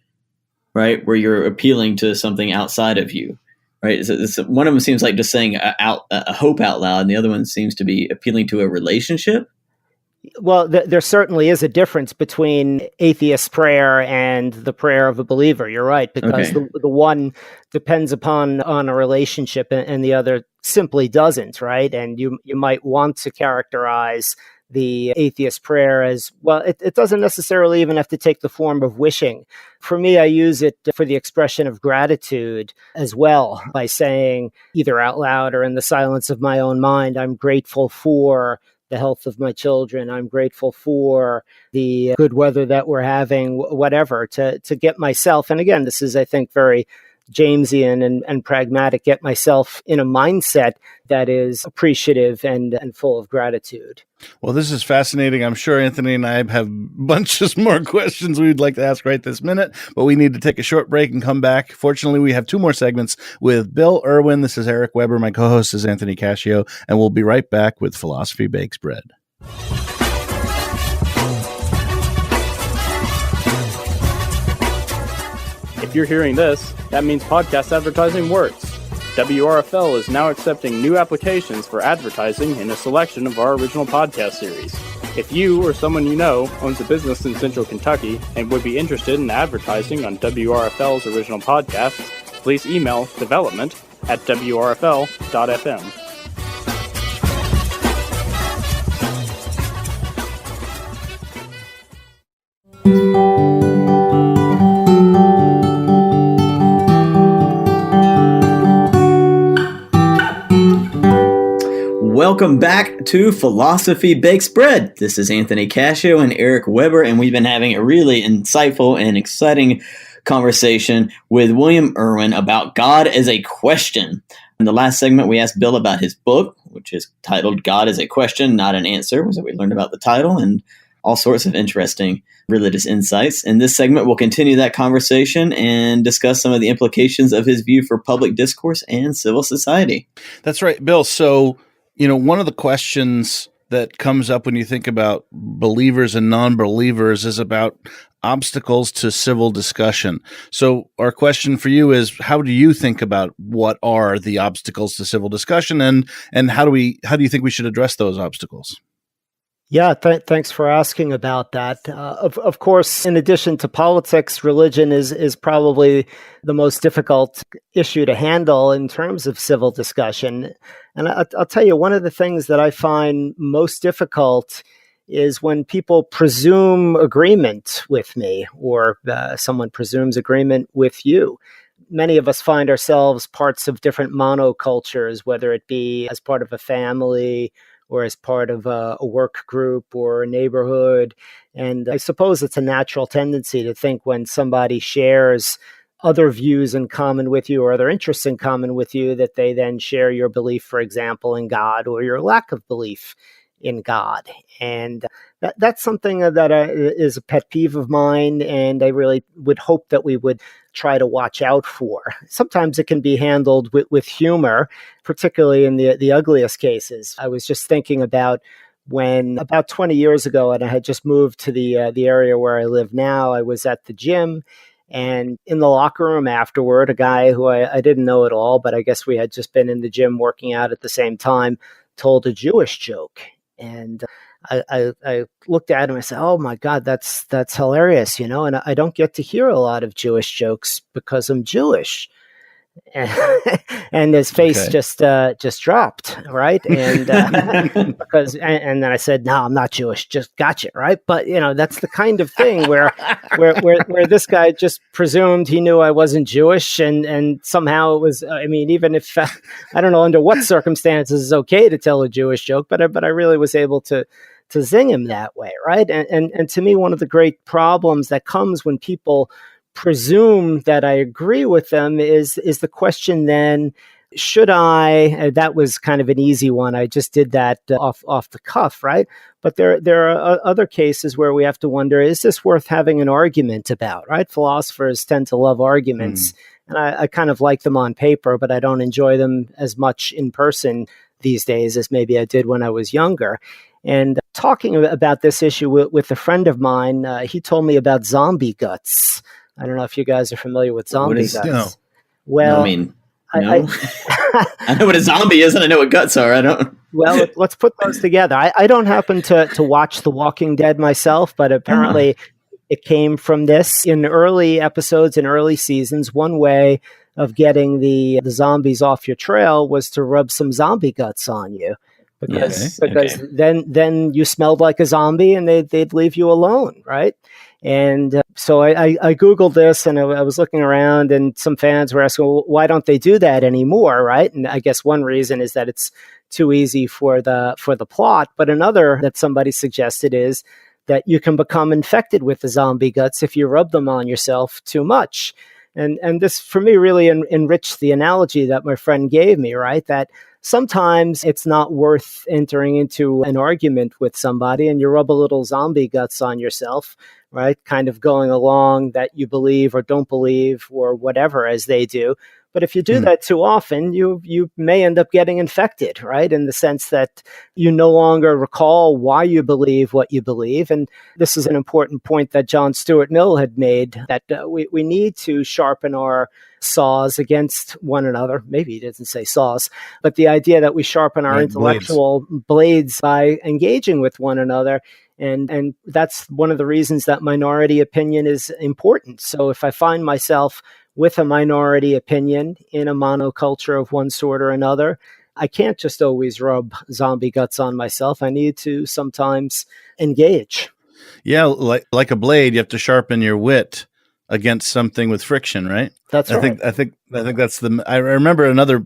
right, where you're appealing to something outside of you, right? One of them seems like just saying a hope out loud, and the other one seems to be appealing to a relationship. Well, there certainly is a difference between atheist prayer and the prayer of a believer. You're right, because the one depends on a relationship and the other simply doesn't, right? And you might want to characterize the atheist prayer as, well, it doesn't necessarily even have to take the form of wishing. For me, I use it for the expression of gratitude as well, by saying either out loud or in the silence of my own mind, I'm grateful for the health of my children. I'm grateful for the good weather that we're having, whatever, to get myself. And again, this is, I think, very Jamesian and pragmatic, get myself in a mindset that is appreciative and full of gratitude. Well, this is fascinating. I'm sure Anthony and I have bunches more questions we'd like to ask right this minute, but we need to take a short break and come back. Fortunately, we have 2 more segments with Bill Irwin. This is Eric Weber. My co-host is Anthony Cashio, and we'll be right back with Philosophy Bakes Bread. If you're hearing this, that means podcast advertising works. WRFL is now accepting new applications for advertising in a selection of our original podcast series. If you or someone you know owns a business in Central Kentucky and would be interested in advertising on WRFL's original podcasts, please email development@wrfl.fm. Welcome back to Philosophy Bakes Bread. This is Anthony Cashio and Eric Weber, and we've been having a really insightful and exciting conversation with William Irwin about God as a Question. In the last segment, we asked Bill about his book, which is titled God as a Question, Not an Answer. So we learned about the title and all sorts of interesting religious insights. In this segment, we'll continue that conversation and discuss some of the implications of his view for public discourse and civil society. That's right, Bill. So, one of the questions that comes up when you think about believers and non-believers is about obstacles to civil discussion. So our question for you is, how do you think about what are the obstacles to civil discussion, and how do you think we should address those obstacles? Yeah, thanks for asking about that. Of course, in addition to politics, religion is probably the most difficult issue to handle in terms of civil discussion. And I'll tell you, one of the things that I find most difficult is when people presume agreement with me, or someone presumes agreement with you. Many of us find ourselves parts of different monocultures, whether it be as part of a family or as part of a work group or a neighborhood. And I suppose it's a natural tendency to think when somebody shares other views in common with you or other interests in common with you, that they then share your belief, for example, in God, or your lack of belief in God. And that's something that is a pet peeve of mine, and I really would hope that we would try to watch out for. Sometimes it can be handled with humor, particularly in the ugliest cases. I was just thinking about when about 20 years ago, and I had just moved to the area where I live now. I was at the gym, and in the locker room afterward, a guy who I didn't know at all, but I guess we had just been in the gym working out at the same time, told a Jewish joke. And I looked at him and I said, "Oh my God, that's hilarious," and I don't get to hear a lot of Jewish jokes because I'm Jewish. And his face just dropped, right? And and then I said, "No, I'm not Jewish. Just gotcha, right?" But that's the kind of thing where this guy just presumed he knew I wasn't Jewish, and somehow it was. I mean, even if I don't know under what circumstances it's okay to tell a Jewish joke, but I really was able to zing him that way, right? And to me, one of the great problems that comes when people presume that I agree with them is the question then, should I, that was kind of an easy one. I just did that off the cuff, right? But there are other cases where we have to wonder, is this worth having an argument about, right? Philosophers tend to love arguments, and I kind of like them on paper, but I don't enjoy them as much in person these days as maybe I did when I was younger. And talking about this issue with a friend of mine, he told me about zombie guts. I don't know if you guys are familiar with zombie guts. No. Well, I mean, no. I know what a zombie is, and I know what guts are. I don't. Well, let's put those together. I don't happen to watch The Walking Dead myself, but apparently it came from this. In early episodes, in early seasons, one way of getting the zombies off your trail was to rub some zombie guts on you. Because then you smelled like a zombie and they'd leave you alone, right? And so I Googled this, and I was looking around, and some fans were asking, well, why don't they do that anymore, right? And I guess one reason is that it's too easy for the plot. But another that somebody suggested is that you can become infected with the zombie guts if you rub them on yourself too much. And this, for me, really enriched the analogy that my friend gave me, right? That sometimes it's not worth entering into an argument with somebody and you rub a little zombie guts on yourself, right? Kind of going along that you believe or don't believe or whatever as they do. But if you do that too often, you may end up getting infected, right? In the sense that you no longer recall why you believe what you believe. And this is an important point that John Stuart Mill had made, that we need to sharpen our saws against one another. Maybe he doesn't say saws, but the idea that we sharpen our intellectual blades by engaging with one another. And that's one of the reasons that minority opinion is important. So if I find myself with a minority opinion in a monoculture of one sort or another, I can't just always rub zombie guts on myself. I need to sometimes engage. Yeah, like a blade, you have to sharpen your wit against something with friction, right? That's right. I think that's I remember another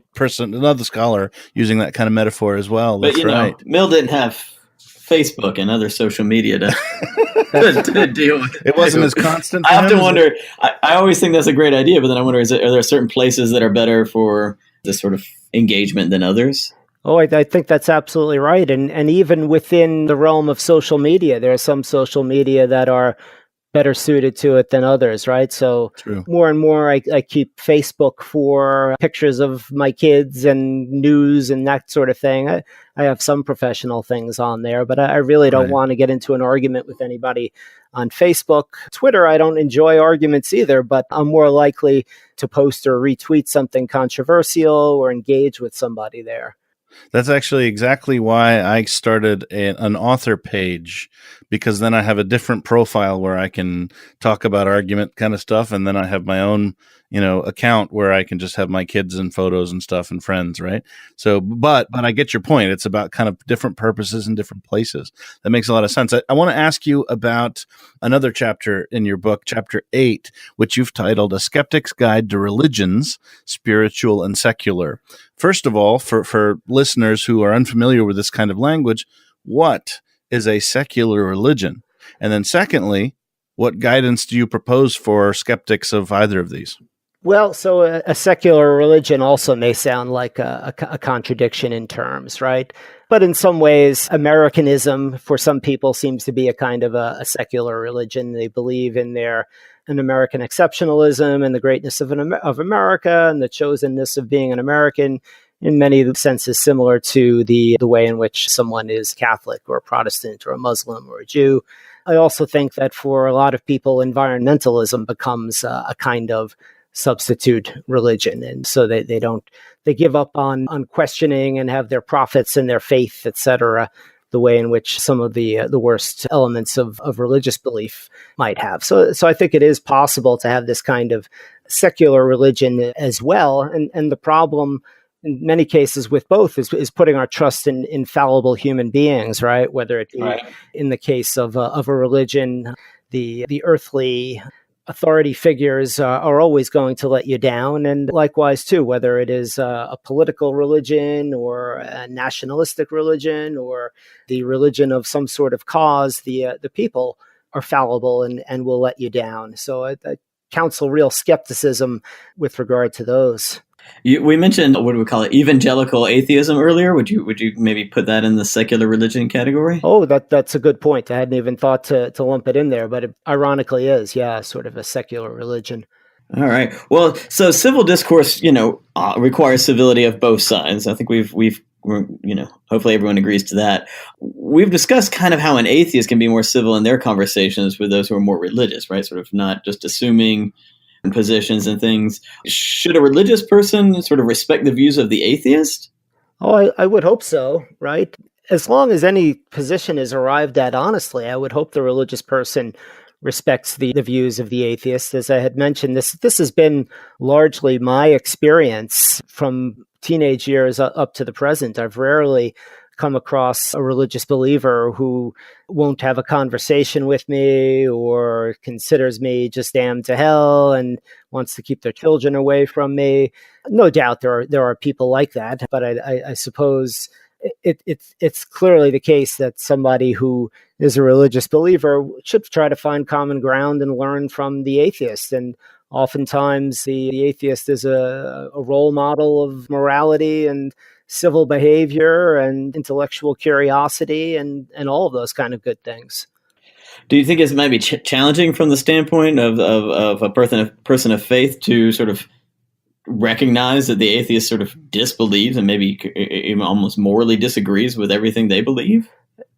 scholar using that kind of metaphor as well. That's but right. Mill didn't have Facebook and other social media to deal with. It wasn't as constant. I often wonder. I always think that's a great idea, but then I wonder: are there certain places that are better for this sort of engagement than others? Oh, I think that's absolutely right. And even within the realm of social media, there are some social media that are better suited to it than others, right? So more and more, I keep Facebook for pictures of my kids and news and that sort of thing. I have some professional things on there, but I really don't want to get into an argument with anybody on Facebook. Twitter, I don't enjoy arguments either, but I'm more likely to post or retweet something controversial or engage with somebody there. That's actually exactly why I started an author page, because then I have a different profile where I can talk about argument kind of stuff. And then I have my own, account where I can just have my kids and photos and stuff and friends. Right. So, but I get your point. It's about kind of different purposes in different places. That makes a lot of sense. I want to ask you about another chapter in your book, chapter 8, which you've titled A Skeptic's Guide to Religions, Spiritual and Secular. First of all, for listeners who are unfamiliar with this kind of language, what is a secular religion? And then secondly, what guidance do you propose for skeptics of either of these? Well, so a secular religion also may sound like a contradiction in terms, right? But in some ways, Americanism for some people seems to be a kind of a secular religion. They believe in an American exceptionalism and the greatness of America and the chosenness of being an American, in many senses similar to the way in which someone is Catholic or Protestant or a Muslim or a Jew. I also think that for a lot of people, environmentalism becomes a kind of substitute religion. And so they give up on questioning and have their prophets and their faith, etc. the way in which some of the worst elements of religious belief might have. So I think it is possible to have this kind of secular religion as well. And the problem in many cases with both is putting our trust in infallible human beings, right? Whether it be in the case of a religion, the earthly authority figures are always going to let you down. And likewise, too, whether it is a political religion or a nationalistic religion or the religion of some sort of cause, the people are fallible and will let you down. So I counsel real skepticism with regard to those. We mentioned, what do we call it, evangelical atheism earlier. Would you maybe put that in the secular religion category? Oh, that's a good point. I hadn't even thought to lump it in there, but it ironically is, sort of a secular religion. All right. Well, so civil discourse, requires civility of both sides. I think we've hopefully everyone agrees to that. We've discussed kind of how an atheist can be more civil in their conversations with those who are more religious, right? Sort of not just assuming positions and things. Should a religious person sort of respect the views of the atheist? Oh, I would hope so, right? As long as any position is arrived at honestly, I would hope the religious person respects the views of the atheist. As I had mentioned, this has been largely my experience from teenage years up to the present. I've rarely come across a religious believer who won't have a conversation with me or considers me just damned to hell and wants to keep their children away from me. No doubt there are people like that, but I suppose it's clearly the case that somebody who is a religious believer should try to find common ground and learn from the atheist. And oftentimes the atheist is a role model of morality and civil behavior and intellectual curiosity and all of those kind of good things. Do you think it's maybe challenging from the standpoint of a person of faith to sort of recognize that the atheist sort of disbelieves and maybe even almost morally disagrees with everything they believe?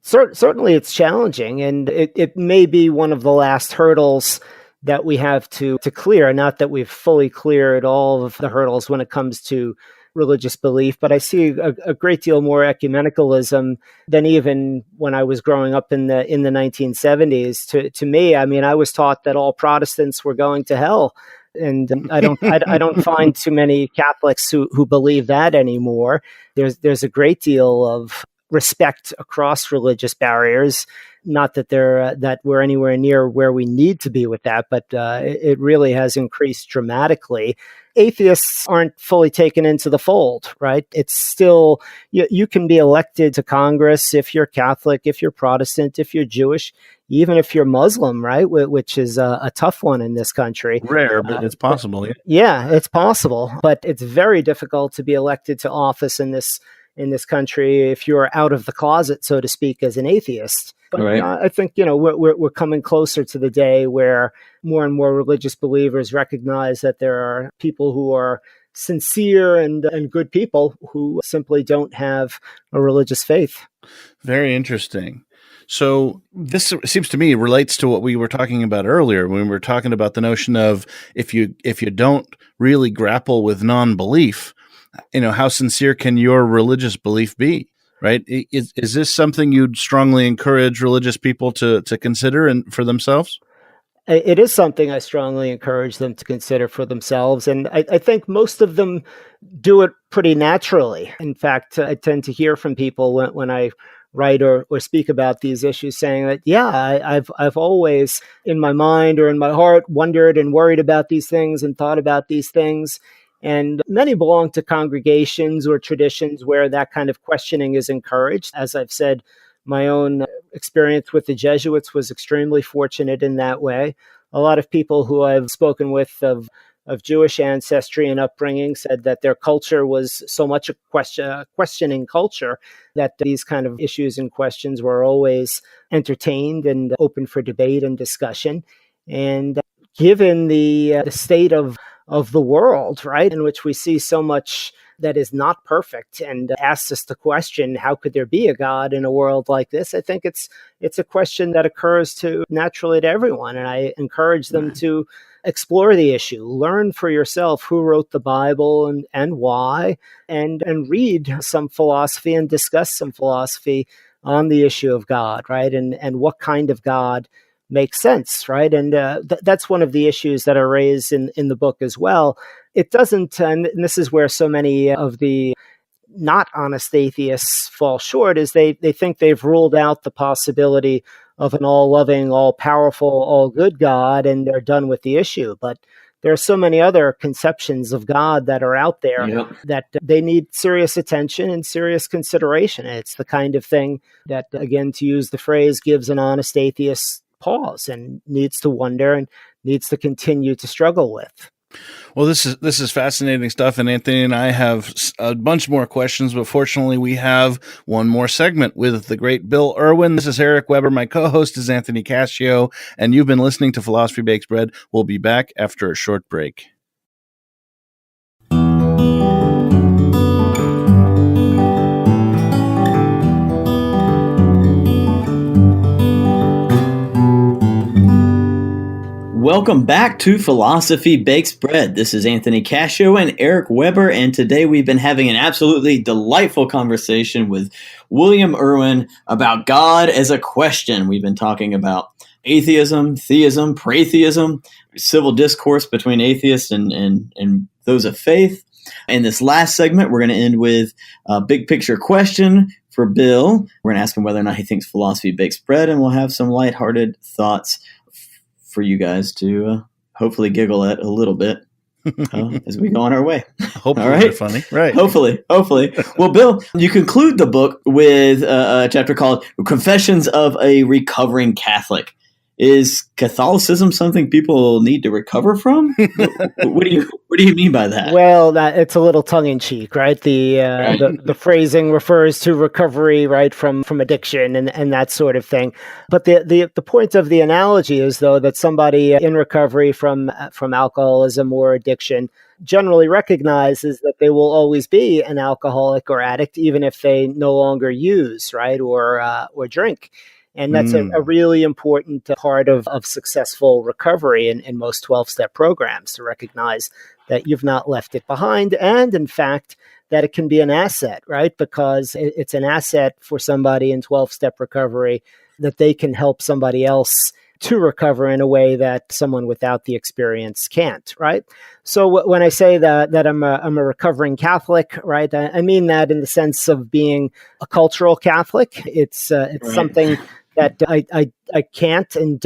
Certainly it's challenging, and it may be one of the last hurdles that we have to clear. Not that we've fully cleared all of the hurdles when it comes to religious belief, but I see a great deal more ecumenicalism than even when I was growing up in the 1970s. To me, I mean, I was taught that all Protestants were going to hell, and I don't find too many Catholics who believe that anymore. There's a great deal of respect across religious barriers. Not that that we're anywhere near where we need to be with that, but it really has increased dramatically. Atheists aren't fully taken into the fold, right? It's still, you can be elected to Congress if you're Catholic, if you're Protestant, if you're Jewish, even if you're Muslim, right? Which is a tough one in this country. Rare, but it's possible. Yeah, it's possible, but it's very difficult to be elected to office in this country if you're out of the closet, so to speak, as an atheist. But right. I think we're coming closer to the day where more and more religious believers recognize that there are people who are sincere and good people who simply don't have a religious faith. Very interesting. So this seems to me relates to what we were talking about earlier when we were talking about the notion of if you don't really grapple with non-belief, how sincere can your religious belief be? Right? Is this something you'd strongly encourage religious people to consider and for themselves? It is something I strongly encourage them to consider for themselves. And I think most of them do it pretty naturally. In fact, I tend to hear from people when I write or speak about these issues saying that, I've always in my mind or in my heart wondered and worried about these things and thought about these things. And many belong to congregations or traditions where that kind of questioning is encouraged. As I've said, my own experience with the Jesuits was extremely fortunate in that way. A lot of people who I've spoken with of Jewish ancestry and upbringing said that their culture was so much a questioning culture that these kind of issues and questions were always entertained and open for debate and discussion. And given the state of the world, right, in which we see so much that is not perfect and asks us to question, how could there be a God in a world like this? I think it's a question that occurs naturally to everyone. And I encourage them to explore the issue, learn for yourself who wrote the Bible and why, and read some philosophy and discuss some philosophy on the issue of God, right? And what kind of God makes sense, right? And that's one of the issues that are raised in the book as well. It doesn't, and this is where so many of the not honest atheists fall short, is they think they've ruled out the possibility of an all-loving, all-powerful, all-good God, and they're done with the issue. But there are so many other conceptions of God that are out there that they need serious attention and serious consideration. And it's the kind of thing that, again, to use the phrase, gives an honest atheist pause and needs to wonder and needs to continue to struggle with. Well, this is fascinating stuff, and Anthony and I have a bunch more questions, but fortunately we have one more segment with the great Bill Irwin. This is Eric Weber. My co-host is Anthony Cashio, and you've been listening to Philosophy Bakes Bread. We'll be back after a short break. Welcome back to Philosophy Bakes Bread. This is Anthony Cashio and Eric Weber, and today we've been having an absolutely delightful conversation with William Irwin about God as a question. We've been talking about atheism, theism, pratheism, civil discourse between atheists and those of faith. In this last segment, we're going to end with a big picture question for Bill. We're going to ask him whether or not he thinks philosophy bakes bread, and we'll have some lighthearted thoughts for you guys to hopefully giggle at a little bit as we go on our way. Hopefully, all right? They're funny, right? Hopefully. Well, Bill, you conclude the book with a chapter called "Confessions of a Recovering Catholic." Is Catholicism something people need to recover from? What do you mean by that? Well, it's a little tongue in cheek, right? The phrasing refers to recovery, right, from addiction and that sort of thing. But the point of the analogy is, though, that somebody in recovery from alcoholism or addiction generally recognizes that they will always be an alcoholic or addict, even if they no longer use, right, or drink. And that's a really important part of successful recovery in most 12-step programs, to recognize that you've not left it behind. And in fact, that it can be an asset, right? Because it's an asset for somebody in 12-step recovery that they can help somebody else to recover in a way that someone without the experience can't, right? So when I say that I'm a recovering Catholic, right, I mean that in the sense of being a cultural Catholic. It's right. Something that I can't and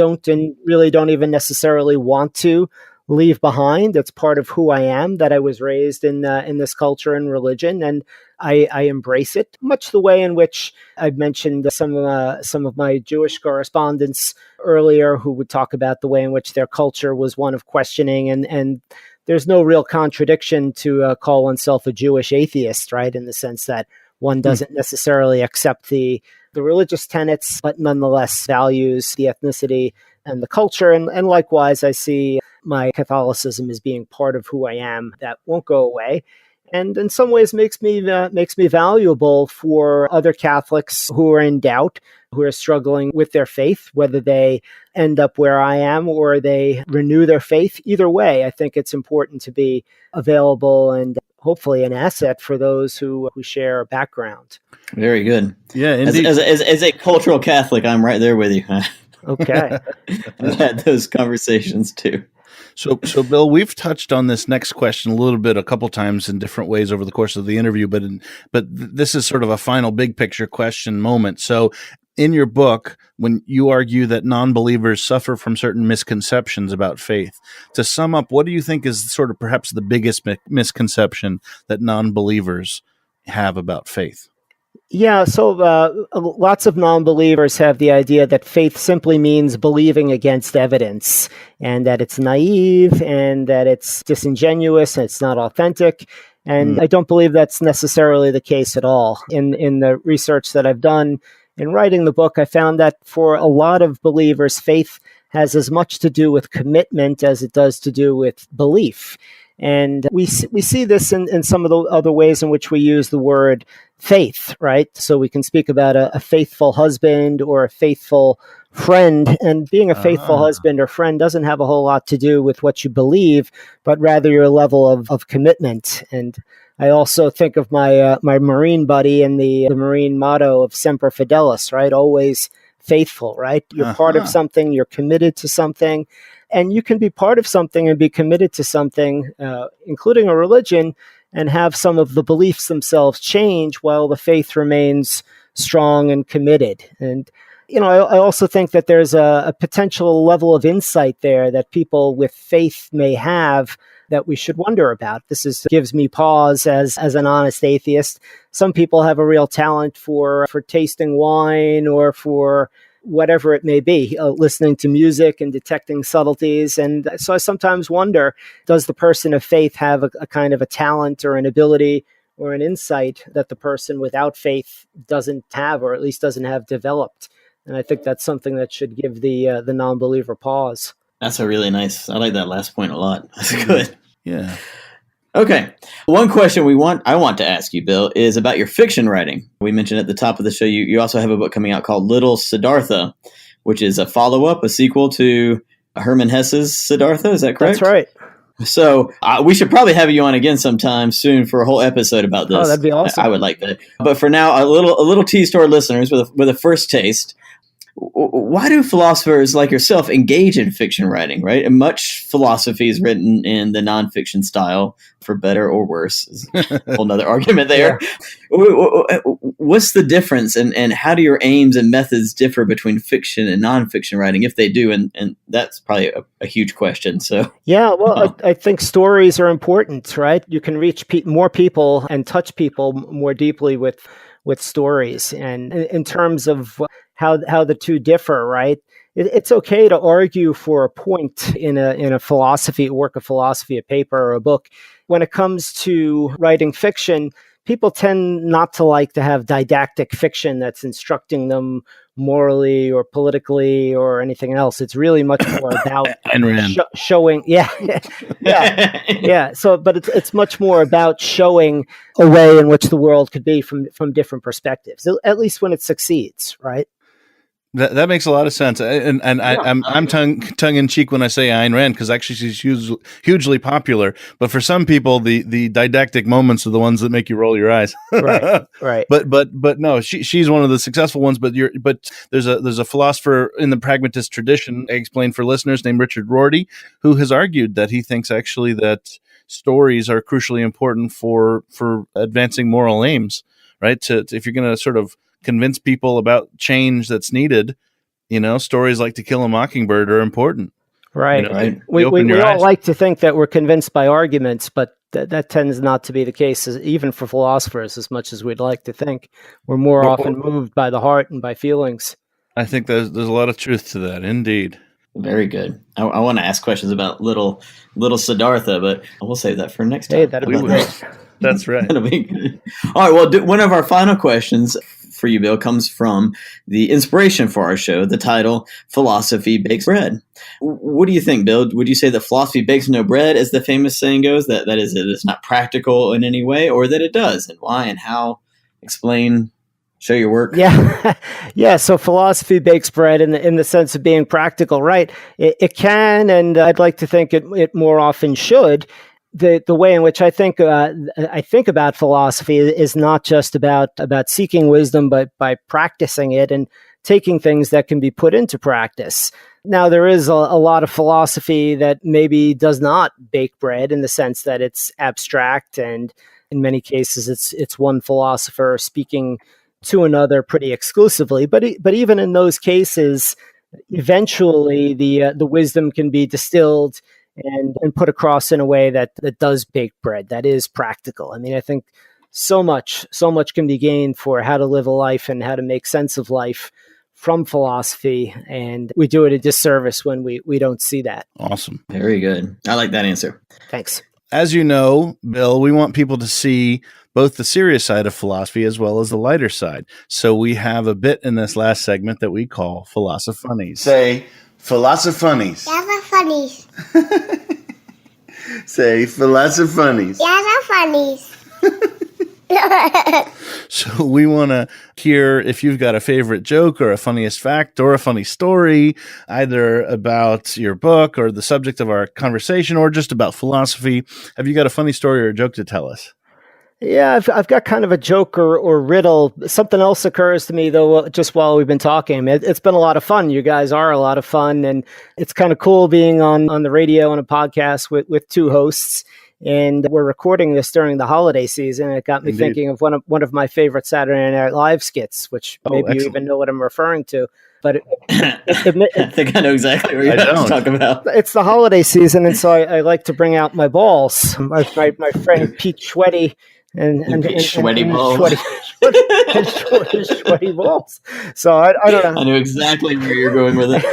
really don't even necessarily want to leave behind. It's part of who I am, that I was raised in this culture and religion, and I embrace it, much the way in which I've mentioned some of my Jewish correspondents earlier, who would talk about the way in which their culture was one of questioning, and there's no real contradiction to call oneself a Jewish atheist, right, in the sense that one doesn't necessarily accept the religious tenets, but nonetheless values the ethnicity and the culture. And likewise, I see my Catholicism as being part of who I am that won't go away. And in some ways makes me valuable for other Catholics who are in doubt, who are struggling with their faith, whether they end up where I am or they renew their faith. Either way, I think it's important to be available and hopefully an asset for those who share a background. Very good. Yeah, indeed. As a cultural Catholic, I'm right there with you. Okay. I've had those conversations too. So Bill, we've touched on this next question a little bit, a couple times in different ways over the course of the interview, but this is sort of a final big picture question moment. So in your book, when you argue that non-believers suffer from certain misconceptions about faith, to sum up, what do you think is sort of perhaps the biggest misconception that non-believers have about faith? Yeah, so lots of non-believers have the idea that faith simply means believing against evidence, and that it's naive, and that it's disingenuous, and it's not authentic. And I don't believe that's necessarily the case at all. In the research that I've done in writing the book, I found that for a lot of believers, faith has as much to do with commitment as it does to do with belief. And we see this in some of the other ways in which we use the word faith, right? So we can speak about a faithful husband or a faithful friend. And being a faithful husband or friend doesn't have a whole lot to do with what you believe, but rather your level of commitment. And I also think of my my Marine buddy and the Marine motto of Semper Fidelis, right? Always faithful, right? You're part of something, you're committed to something, and you can be part of something and be committed to something, including a religion, and have some of the beliefs themselves change while the faith remains strong and committed. And I also think that there's a potential level of insight there that people with faith may have that we should wonder about. This gives me pause as an honest atheist. Some people have a real talent for tasting wine or for whatever it may be, listening to music and detecting subtleties. And so I sometimes wonder, does the person of faith have a kind of a talent or an ability or an insight that the person without faith doesn't have, or at least doesn't have developed? And I think that's something that should give the non-believer pause. That's a really nice, I like that last point a lot. That's good. Yeah. Okay. One question I want to ask you, Bill, is about your fiction writing. We mentioned at the top of the show, you also have a book coming out called Little Siddartha, which is a follow-up, a sequel to Hermann Hesse's Siddhartha. Is that correct? That's right. So we should probably have you on again sometime soon for a whole episode about this. Oh, that'd be awesome. I would like that. But for now, a little tease to our listeners with a first taste. Why do philosophers like yourself engage in fiction writing, right? And much philosophy is written in the nonfiction style, for better or worse. A whole nother argument there. Yeah. What's the difference, and how do your aims and methods differ between fiction and nonfiction writing, if they do? And that's probably a huge question. So yeah, well, I think stories are important, right? You can reach more people and touch people more deeply with stories. And in terms of how the two differ, right? It's okay to argue for a point in a philosophy, a work of philosophy, a paper or a book. When it comes to writing fiction, people tend not to like to have didactic fiction that's instructing them morally or politically or anything else. It's really much more about showing. Yeah. So, but it's much more about showing a way in which the world could be from different perspectives, at least when it succeeds, right? That makes a lot of sense, and I'm tongue in cheek when I say Ayn Rand, because actually she's hugely popular. But for some people, the didactic moments are the ones that make you roll your eyes. Right. But no, she's one of the successful ones. But there's a philosopher in the pragmatist tradition, I explained for listeners, named Richard Rorty, who has argued that he thinks actually that stories are crucially important for advancing moral aims. Right. If you're going to sort of convince people about change that's needed, stories like To Kill a Mockingbird are important. Right. Right. We all like to think that we're convinced by arguments, but that tends not to be the case, even for philosophers, as much as we'd like to think. We're more often moved by the heart and by feelings. I think there's a lot of truth to that, indeed. Very good. I want to ask questions about little Siddartha, but we'll save that for next time. Hey, that'll be great. That's right. That'll be good. All right. Well, one of our final questions for you, Bill, comes from the inspiration for our show, the title, Philosophy Bakes Bread. What do you think, Bill? Would you say that philosophy bakes no bread, as the famous saying goes, that is, it's not practical in any way, or that it does, and why and how? Explain, show your work. Yeah. So philosophy bakes bread in the sense of being practical, right? It can, and I'd like to think it more often should. The way in which I think about philosophy is not just about seeking wisdom, but by practicing it and taking things that can be put into practice. Now, there is a lot of philosophy that maybe does not bake bread, in the sense that it's abstract, and in many cases it's one philosopher speaking to another pretty exclusively. But even in those cases, eventually the wisdom can be distilled and put across in a way that does bake bread, that is practical. I mean, I think so much can be gained for how to live a life and how to make sense of life from philosophy, and we do it a disservice when we don't see that. Awesome. Very good. I like that answer. Thanks. As you know, Bill, we want people to see both the serious side of philosophy as well as the lighter side. So we have a bit in this last segment that we call Philosoph-Funnies. Say Philosoph-Funnies. Philosoph-Funnies. Say Philosoph-Funnies. Philosoph-Funnies. So we want to hear if you've got a favorite joke or a funniest fact or a funny story, either about your book or the subject of our conversation or just about philosophy. Have you got a funny story or a joke to tell us? Yeah, I've got kind of a joke or riddle. Something else occurs to me, though, just while we've been talking. It's been a lot of fun. You guys are a lot of fun, and it's kind of cool being on the radio on a podcast with two hosts. And we're recording this during the holiday season. It got me thinking of one of my favorite Saturday Night Live skits, which maybe you even know what I'm referring to. But I think I know exactly what you're talking about. It's the holiday season, and so I like to bring out my balls. My friend Pete Schwetty and sweaty balls. Sweaty balls. So I don't know. I knew exactly where you're going with it.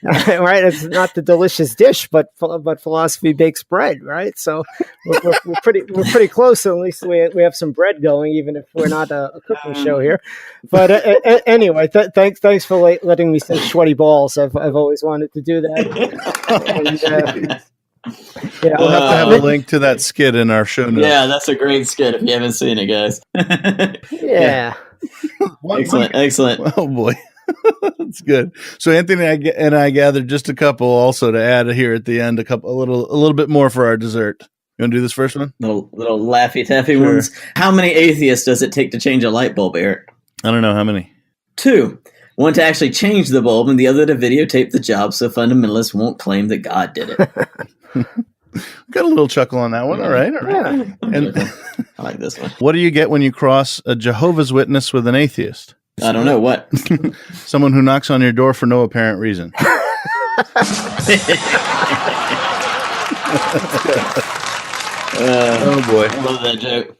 Right? It's not the delicious dish, but philosophy bakes bread, right? So we're pretty close. At least we have some bread going, even if we're not a cooking show here. But anyway, thanks for letting me say sweaty balls. I've always wanted to do that. And, we'll have to have a link to that skit in our show notes. Yeah, that's a great skit if you haven't seen it, guys. Yeah. Excellent. Oh boy. That's good. So Anthony and I gathered just a couple also to add here at the end, a little bit more for our dessert. You want to do this first one? Little Laffy Taffy ones. How many atheists does it take to change a light bulb, Eric? I don't know. How many? 2. One to actually change the bulb, and the other to videotape the job so fundamentalists won't claim that God did it. Got a little chuckle on that one. All right. Yeah. And I like this one. What do you get when you cross a Jehovah's Witness with an atheist? I don't know. What? Someone who knocks on your door for no apparent reason. Oh, boy. I love that joke.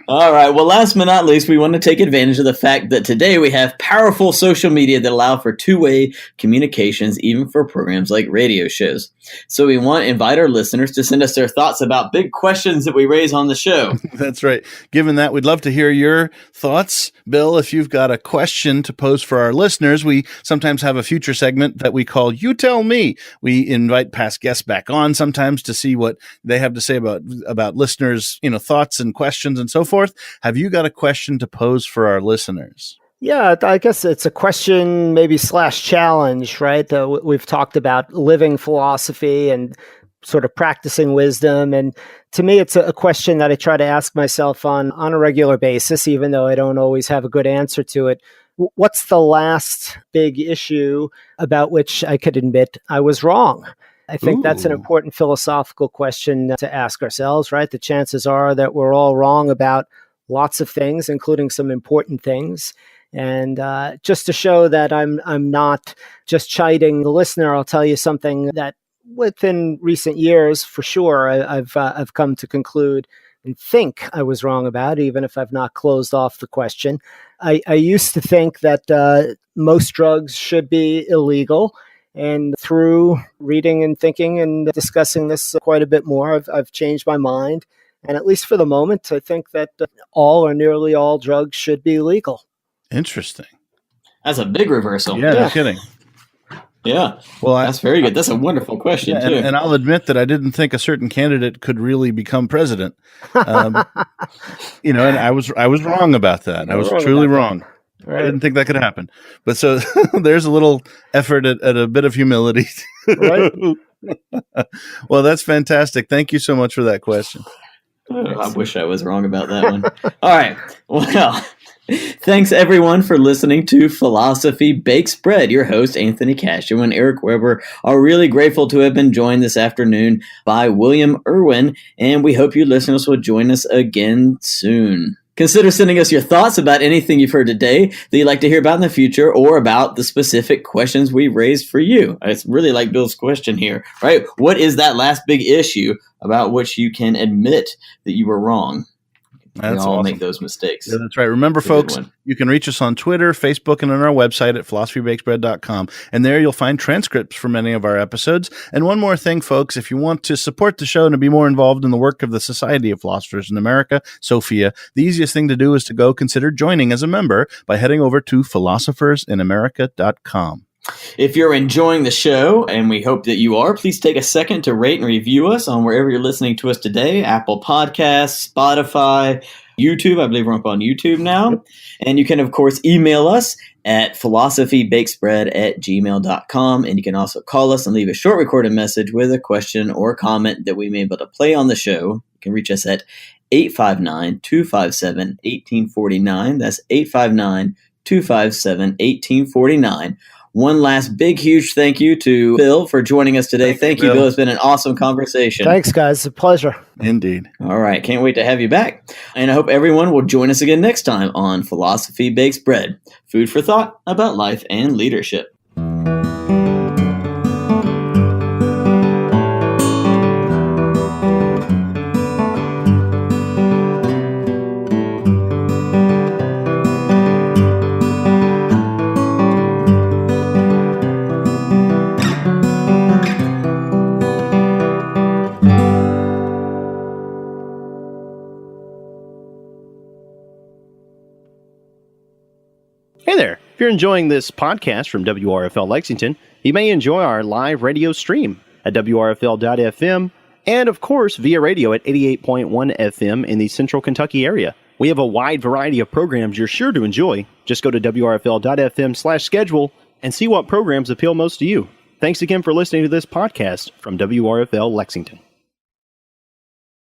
All right. Well, last but not least, we want to take advantage of the fact that today we have powerful social media that allow for two-way communications, even for programs like radio shows. So we want to invite our listeners to send us their thoughts about big questions that we raise on the show. That's right. Given that, we'd love to hear your thoughts. Bill, if you've got a question to pose for our listeners, we sometimes have a future segment that we call You Tell Me. We invite past guests back on sometimes to see what they have to say about listeners, thoughts and questions and so forth. Have you got a question to pose for our listeners? Yeah, I guess it's a question maybe / challenge, right? We've talked about living philosophy and sort of practicing wisdom. And to me, it's a question that I try to ask myself on a regular basis, even though I don't always have a good answer to it. What's the last big issue about which I could admit I was wrong? I think that's an important philosophical question to ask ourselves, right? The chances are that we're all wrong about lots of things, including some important things. And just to show that I'm not just chiding the listener, I'll tell you something that within recent years, for sure, I've come to conclude and think I was wrong about, even if I've not closed off the question. I used to think that most drugs should be illegal. And through reading and thinking and discussing this quite a bit more, I've changed my mind. And at least for the moment, I think that all or nearly all drugs should be legal. Interesting. That's a big reversal. Yeah, no kidding. Yeah. Well, that's very good. That's a wonderful question, too. And I'll admit that I didn't think a certain candidate could really become president. And I was wrong about that. I was truly wrong. Right. I didn't think that could happen. But so there's a little effort at a bit of humility. Right. Well, that's fantastic. Thank you so much for that question. I wish I was wrong about that one. All right. Well, thanks everyone for listening to Philosophy Bakes Bread. Your host, Anthony Cashio and Eric Weber, are really grateful to have been joined this afternoon by William Irwin, and we hope you listeners will join us again soon. Consider sending us your thoughts about anything you've heard today that you'd like to hear about in the future, or about the specific questions we raised for you. It's really like Bill's question here, right? What is that last big issue about which you can admit that you were wrong? That's we all awesome. make those mistakes. Yeah, that's right. Remember, folks, you can reach us on Twitter, Facebook, and on our website at philosophybakesbread.com. And there you'll find transcripts for many of our episodes. And one more thing, folks, if you want to support the show and to be more involved in the work of the Society of Philosophers in America, SOPHIA, the easiest thing to do is to go consider joining as a member by heading over to philosophersinamerica.com. If you're enjoying the show, and we hope that you are, please take a second to rate and review us on wherever you're listening to us today, Apple Podcasts, Spotify, YouTube. I believe we're up on YouTube now. And you can, of course, email us at philosophybakespread@gmail.com. And you can also call us and leave a short recorded message with a question or comment that we may be able to play on the show. You can reach us at 859-257-1849. That's 859-257-1849. One last big, huge thank you to Bill for joining us today. Thank you, Bill. It's been an awesome conversation. Thanks, guys. It's a pleasure. Indeed. All right. Can't wait to have you back. And I hope everyone will join us again next time on Philosophy Bakes Bread. Food for thought about life and leadership. Hey there. If you're enjoying this podcast from WRFL Lexington, you may enjoy our live radio stream at WRFL.FM and, of course, via radio at 88.1 FM in the Central Kentucky area. We have a wide variety of programs you're sure to enjoy. Just go to WRFL.FM/schedule and see what programs appeal most to you. Thanks again for listening to this podcast from WRFL Lexington.